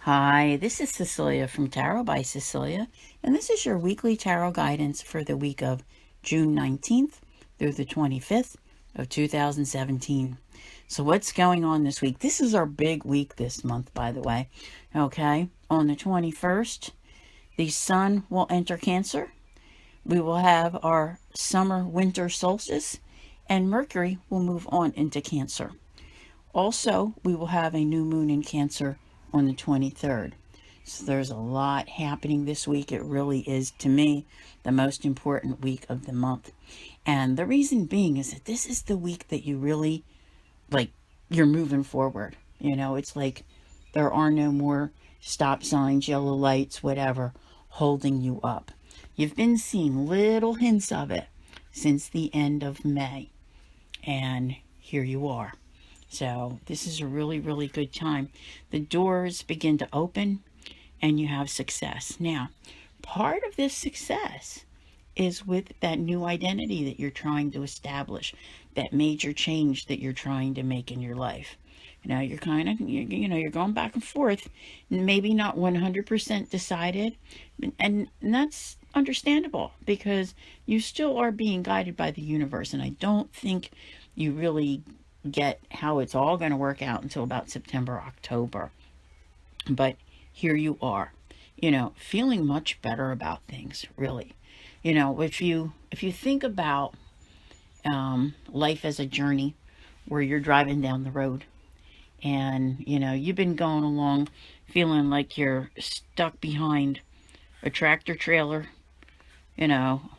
Hi, this is Cecilia from Tarot by Cecilia, and this is your weekly tarot guidance for the week of June 19th through the 25th of 2017. So what's going on this week? This is our big week this month, by the way. Okay, on the 21st, the sun will enter Cancer. We will have our summer-winter solstice, and Mercury will move on into Cancer. Also, we will have a new moon in Cancer on the 23rd. So there's a lot happening this week. It really is, to me, the most important week of the month. And the reason being is that this is the week that you really, you're moving forward. It's like there are no more stop signs, yellow lights, whatever, holding you up. You've been seeing little hints of it since the end of May. And here you are. So this is a really, really good time. The doors begin to open and you have success. Now, part of this success is with that new identity that you're trying to establish, that major change that you're trying to make in your life. You're kind of, you're going back and forth, maybe not 100% decided, and that's understandable because you still are being guided by the universe, and I don't think you really get how it's all going to work out until about September, October. But here you are, feeling much better about things, really. If you think about life as a journey where you're driving down the road and, you've been going along feeling like you're stuck behind a tractor trailer,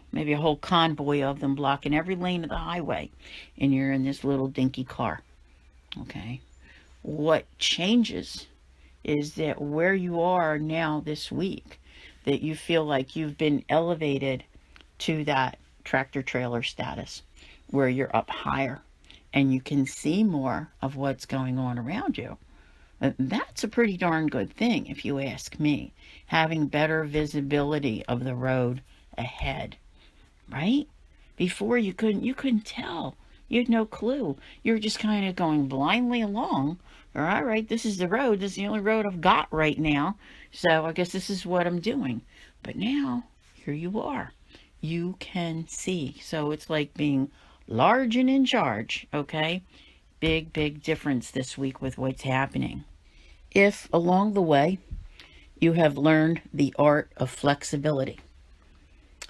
maybe a whole convoy of them blocking every lane of the highway, and you're in this little dinky car. Okay. What changes is that where you are now this week, that you feel like you've been elevated to that tractor trailer status where you're up higher and you can see more of what's going on around you. That's a pretty darn good thing, if you ask me. Having better visibility of the road ahead, right? Before you couldn't tell. You had no clue. You were just kind of going blindly along. All right, this is the road. This is the only road I've got right now. So I guess this is what I'm doing. But now, here you are. You can see. So it's like being large and in charge, okay? Big, big difference this week with what's happening. If along the way you have learned the art of flexibility,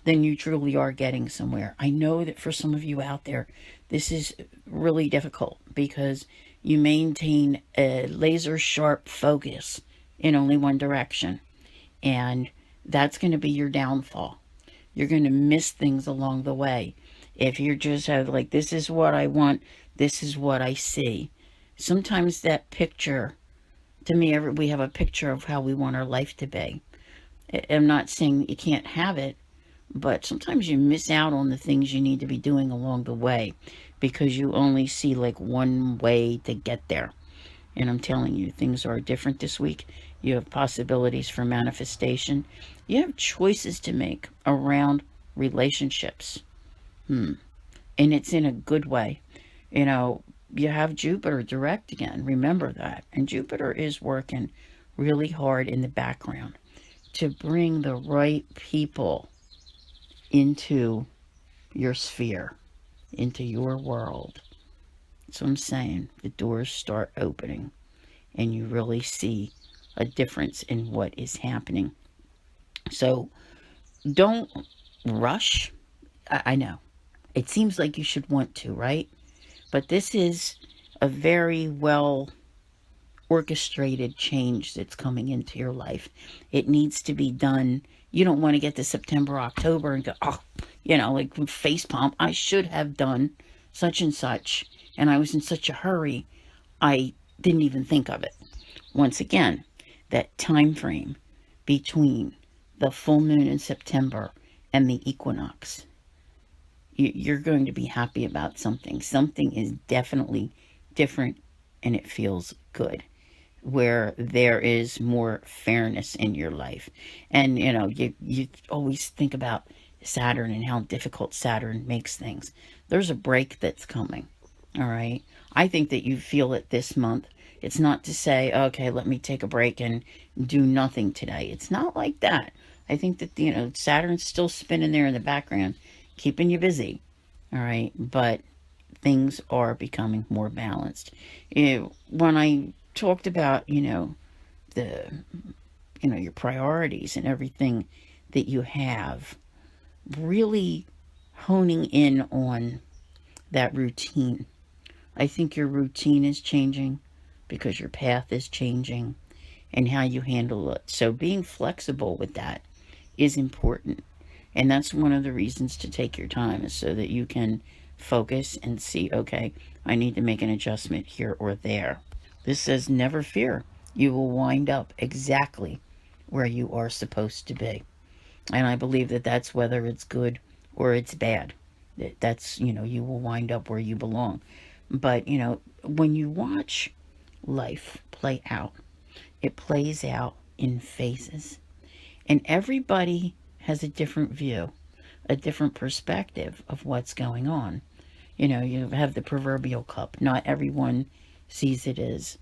then you truly are getting somewhere. I know that for some of you out there, this is really difficult because you maintain a laser sharp focus in only one direction. And that's going to be your downfall. You're going to miss things along the way. If you just have this is what I want, this is what I see. Sometimes that picture, to me, we have a picture of how we want our life to be. I'm not saying you can't have it, but sometimes you miss out on the things you need to be doing along the way because you only see one way to get there. And I'm telling you, things are different this week. You have possibilities for manifestation. You have choices to make around relationships. And it's in a good way. You have Jupiter direct again. Remember that. And Jupiter is working really hard in the background to bring the right people into your sphere, into your world. So I'm saying the doors start opening and you really see a difference in what is happening. So don't rush. I know. It seems like you should want to, right? But this is a very well orchestrated change that's coming into your life. It needs to be done. You don't want to get to September, October and go, face palm. I should have done such and such. And I was in such a hurry, I didn't even think of it. Once again, that time frame between the full moon in September and the equinox, you're going to be happy about something. Something is definitely different and it feels good, where there is more fairness in your life. And, you always think about Saturn and how difficult Saturn makes things. There's a break that's coming, all right? I think that you feel it this month. It's not to say, okay, let me take a break and do nothing today. It's not like that. I think that, Saturn's still spinning there in the background, keeping you busy. All right. But things are becoming more balanced. When I talked about, the, your priorities and everything that you have, really honing in on that routine. I think your routine is changing because your path is changing and how you handle it. So being flexible with that is important. And that's one of the reasons to take your time, is so that you can focus and see, okay, I need to make an adjustment here or there. This says, never fear. You will wind up exactly where you are supposed to be. And I believe that that's whether it's good or it's bad. That's, you will wind up where you belong. But, when you watch life play out, it plays out in phases. And everybody has a different view, a different perspective of what's going on. You have the proverbial cup. Not everyone sees it as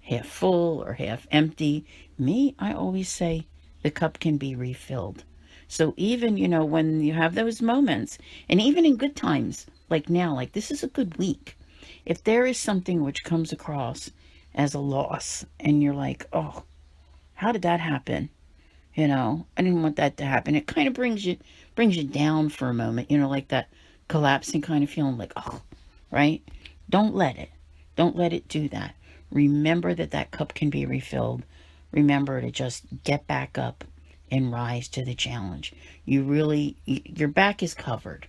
half full or half empty. Me, I always say the cup can be refilled. So even, when you have those moments, and even in good times, like now, like this is a good week. If there is something which comes across as a loss and you're like, oh, how did that happen? I didn't want that to happen. It kind of brings you down for a moment, like that collapsing kind of feeling, like, oh, right? Don't let it do that. Remember that cup can be refilled. Remember to just get back up and rise to the challenge. Your back is covered.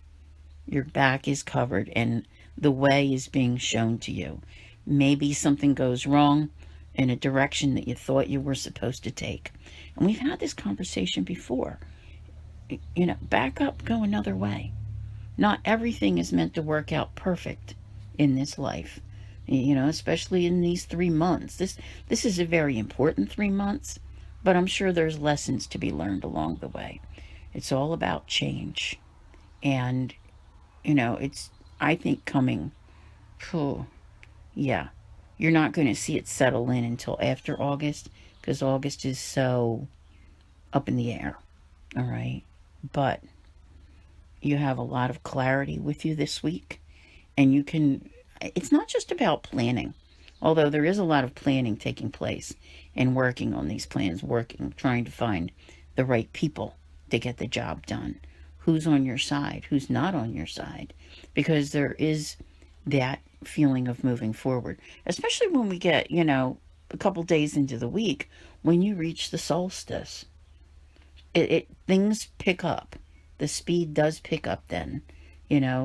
Your back is covered, and the way is being shown to you. Maybe something goes wrong in a direction that you thought you were supposed to take. And we've had this conversation before. Back up, go another way. Not everything is meant to work out perfect in this life. Especially in these 3 months. This is a very important 3 months, but I'm sure there's lessons to be learned along the way. It's all about change. And, it's, I think, coming, oh, yeah, you're not going to see it settle in until after August, because August is so up in the air. All right. But you have a lot of clarity with you this week, and it's not just about planning, although there is a lot of planning taking place and working on these plans, trying to find the right people to get the job done. Who's on your side? Who's not on your side? Because there is that feeling of moving forward, especially when we get, a couple days into the week, when you reach the solstice. Things pick up. The speed does pick up then,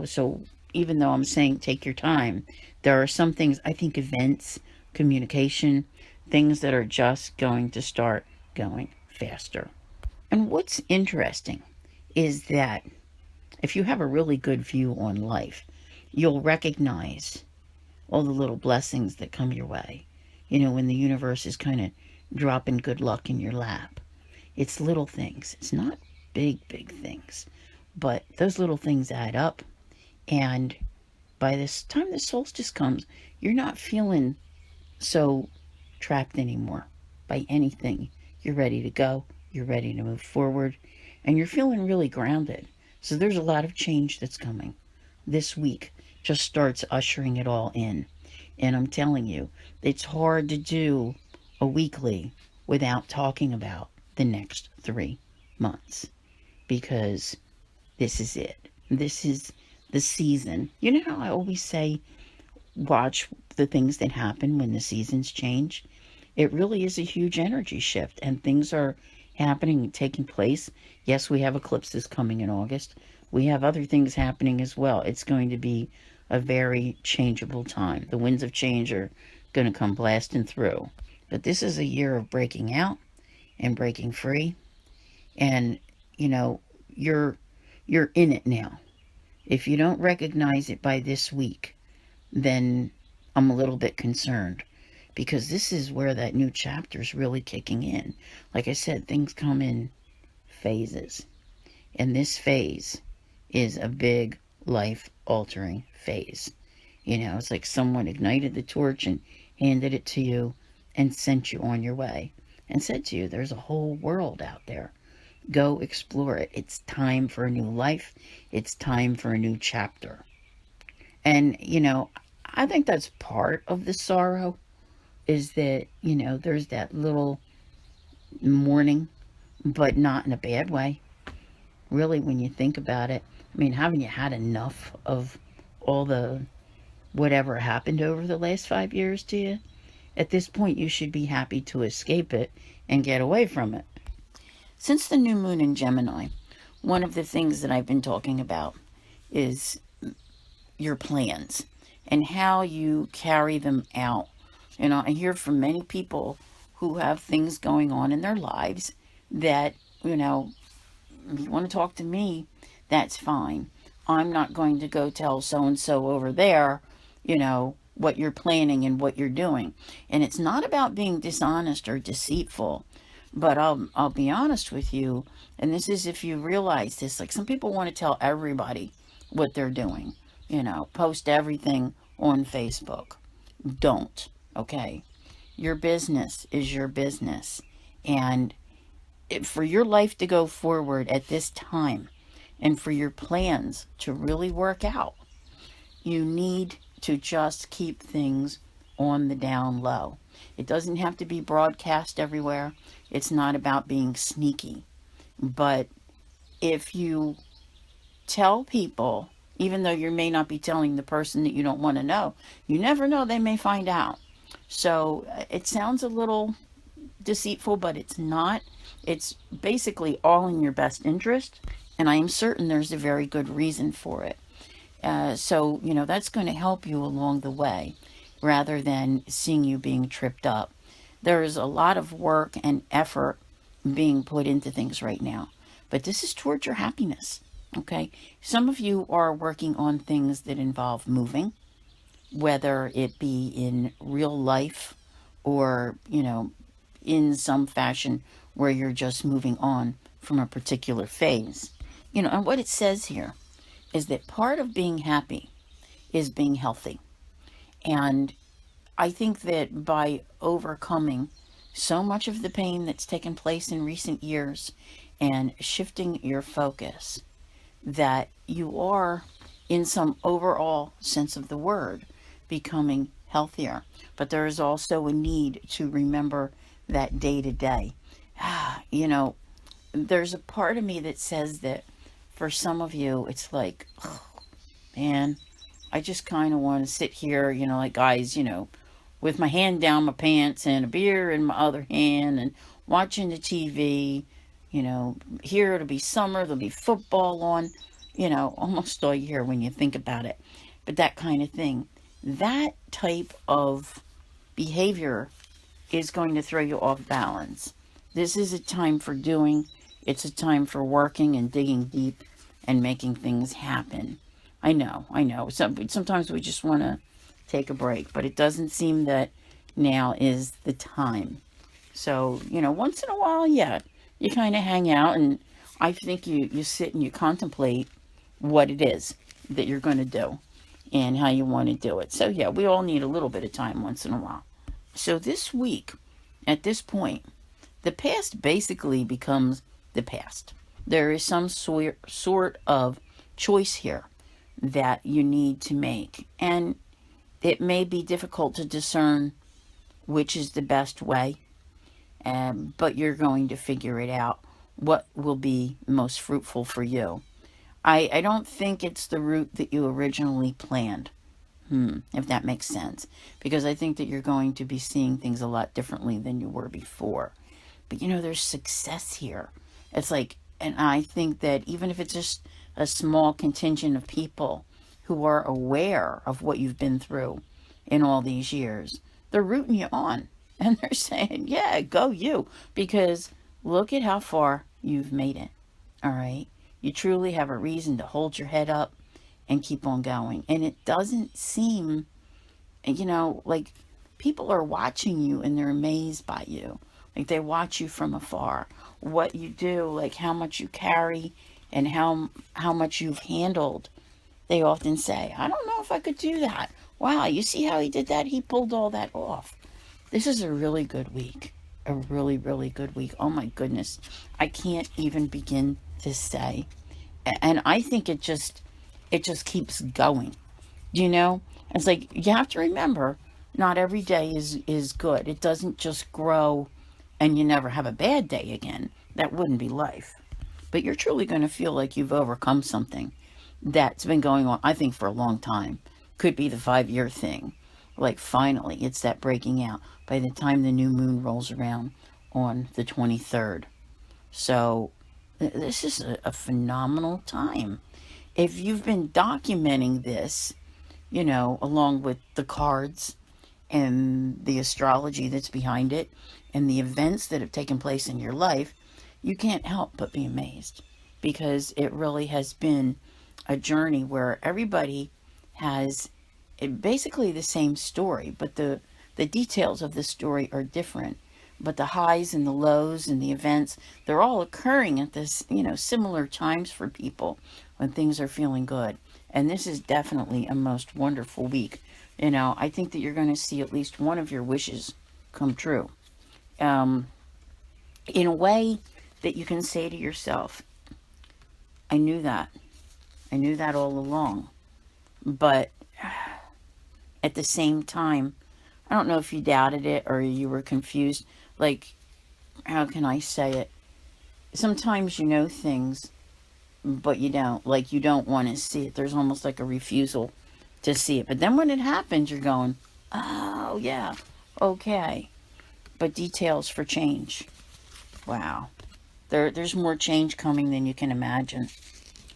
so even though I'm saying take your time, there are some things, I think, events, communication, things that are just going to start going faster. And what's interesting is that if you have a really good view on life, you'll recognize all the little blessings that come your way. When the universe is kind of dropping good luck in your lap. It's little things. It's not big, big things. But those little things add up. And by this time the solstice comes, you're not feeling so trapped anymore by anything. You're ready to go. You're ready to move forward. And you're feeling really grounded. So there's a lot of change that's coming. This week just starts ushering it all in. And I'm telling you, it's hard to do a weekly without talking about the next 3 months. Because this is it. This is the season. You know how I always say, watch the things that happen when the seasons change? It really is a huge energy shift, and things are happening and taking place. Yes, we have eclipses coming in August. We have other things happening as well. It's going to be a very changeable time. The winds of change are going to come blasting through. But this is a year of breaking out and breaking free. And, you're in it now. If you don't recognize it by this week, then I'm a little bit concerned, because this is where that new chapter is really kicking in. Like I said, things come in phases, and this phase is a big life-altering phase. It's like someone ignited the torch and handed it to you, and sent you on your way and said to you, there's a whole world out there. Go explore it. It's time for a new life. It's time for a new chapter. And, I think that's part of the sorrow is that, there's that little mourning, but not in a bad way. Really, when you think about it, I mean, haven't you had enough of all the whatever happened over the last 5 years to you? At this point, you should be happy to escape it and get away from it. Since the new moon in Gemini, one of the things that I've been talking about is your plans and how you carry them out. I hear from many people who have things going on in their lives that, if you want to talk to me, that's fine. I'm not going to go tell so-and-so over there, what you're planning and what you're doing. And it's not about being dishonest or deceitful, but I'll be honest with you, and this is if you realize this, like some people want to tell everybody what they're doing, post everything on Facebook. Don't, okay? Your business is your business. And for your life to go forward at this time and for your plans to really work out, you need to just keep things on the down low. It doesn't have to be broadcast everywhere. It's not about being sneaky. But if you tell people, even though you may not be telling the person that you don't want to know, you never know, they may find out. So it sounds a little deceitful, but it's not. It's basically all in your best interest, and I am certain there's a very good reason for it. So that's going to help you along the way rather than seeing you being tripped up. There is a lot of work and effort being put into things right now, but this is towards your happiness, okay? Some of you are working on things that involve moving, whether it be in real life or, in some fashion where you're just moving on from a particular phase. And what it says here is that part of being happy is being healthy. And I think that by overcoming so much of the pain that's taken place in recent years and shifting your focus, that you are, in some overall sense of the word, becoming healthier. But there is also a need to remember that day to day. There's a part of me that says that for some of you, it's like, oh, man, I just kind of want to sit here, like guys, with my hand down my pants and a beer in my other hand and watching the TV. Here it'll be summer, there'll be football on, almost all year when you think about it. But that kind of thing, that type of behavior is going to throw you off balance. This is a time for doing. It's a time for working and digging deep and making things happen. I know. Sometimes we just want to take a break, but it doesn't seem that now is the time. So, once in a while, yeah, you kind of hang out, and I think you sit and you contemplate what it is that you're going to do and how you want to do it. So, yeah, we all need a little bit of time once in a while. So this week, at this point, the past basically becomes the past. There is some sort of choice here that you need to make. And it may be difficult to discern which is the best way, but you're going to figure it out, what will be most fruitful for you. I don't think it's the route that you originally planned, if that makes sense, because I think that you're going to be seeing things a lot differently than you were before. But there's success here. It's like, and I think that even if it's just a small contingent of people who are aware of what you've been through in all these years, they're rooting you on. And they're saying, yeah, go you. Because look at how far you've made it. All right? You truly have a reason to hold your head up and keep on going. And it doesn't seem, like people are watching you and they're amazed by you. Like they watch you from afar. What you do, like how much you carry and how much you've handled they often say, I don't know if I could do that. Wow, you see how he did that? He pulled all that off. This is a really good week. A really, really good week. Oh my goodness. I can't even begin to say. And I think it just keeps going. You know? It's like you have to remember not every day is good. It doesn't just grow and you never have a bad day again. That wouldn't be life. But you're truly going to feel like you've overcome something that's been going on, I think, for a long time. Could be the 5-year thing. Like, finally, it's that breaking out by the time the new moon rolls around on the 23rd. So, this is a phenomenal time. If you've been documenting this, along with the cards and the astrology that's behind it and the events that have taken place in your life, you can't help but be amazed, because it really has been a journey where everybody has basically the same story, but the details of the story are different. But the highs and the lows and the events, they're all occurring at this, similar times for people when things are feeling good. And this is definitely a most wonderful week. I think that you're going to see at least one of your wishes come true. In a way that you can say to yourself, I knew that. I knew that all along. But at the same time, I don't know if you doubted it or you were confused. Like, how can I say it? Sometimes you know things, but you don't. Like, you don't want to see it. There's almost like a refusal to see it. But then when it happens, you're going, oh, yeah, okay. But details for change. Wow. There's more change coming than you can imagine.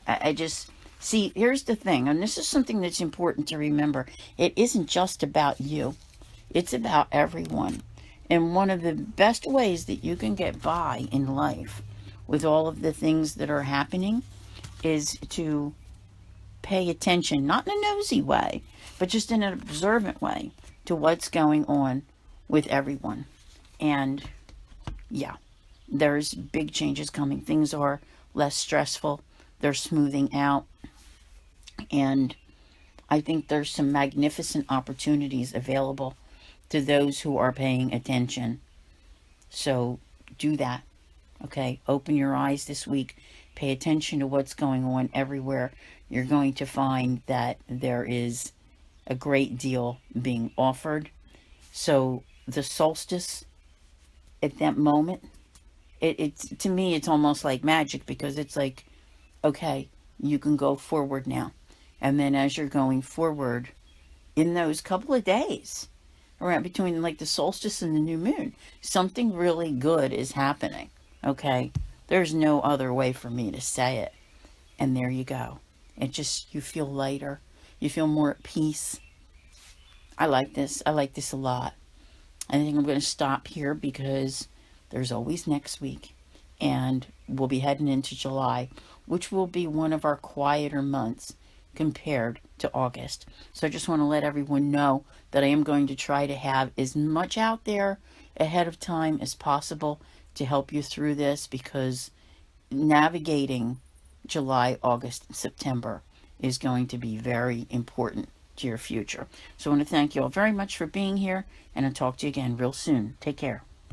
I just... See, here's the thing, and this is something that's important to remember. It isn't just about you. It's about everyone. And one of the best ways that you can get by in life with all of the things that are happening is to pay attention, not in a nosy way, but just in an observant way to what's going on with everyone. And yeah, there's big changes coming. Things are less stressful. They're smoothing out. And I think there's some magnificent opportunities available to those who are paying attention. So do that. Okay? Open your eyes this week. Pay attention to what's going on everywhere. You're going to find that there is a great deal being offered. So the solstice at that moment, it's to me, it's almost like magic, because it's like, okay, you can go forward now. And then as you're going forward in those couple of days, around between like the solstice and the new moon, something really good is happening. Okay? There's no other way for me to say it. And there you go. It just, you feel lighter. You feel more at peace. I like this. I like this a lot. I think I'm going to stop here because there's always next week. And we'll be heading into July, which will be one of our quieter months compared to August. So I just want to let everyone know that I am going to try to have as much out there ahead of time as possible to help you through this, because navigating July, August, and September is going to be very important to your future. So I want to thank you all very much for being here, and I'll talk to you again real soon. Take care.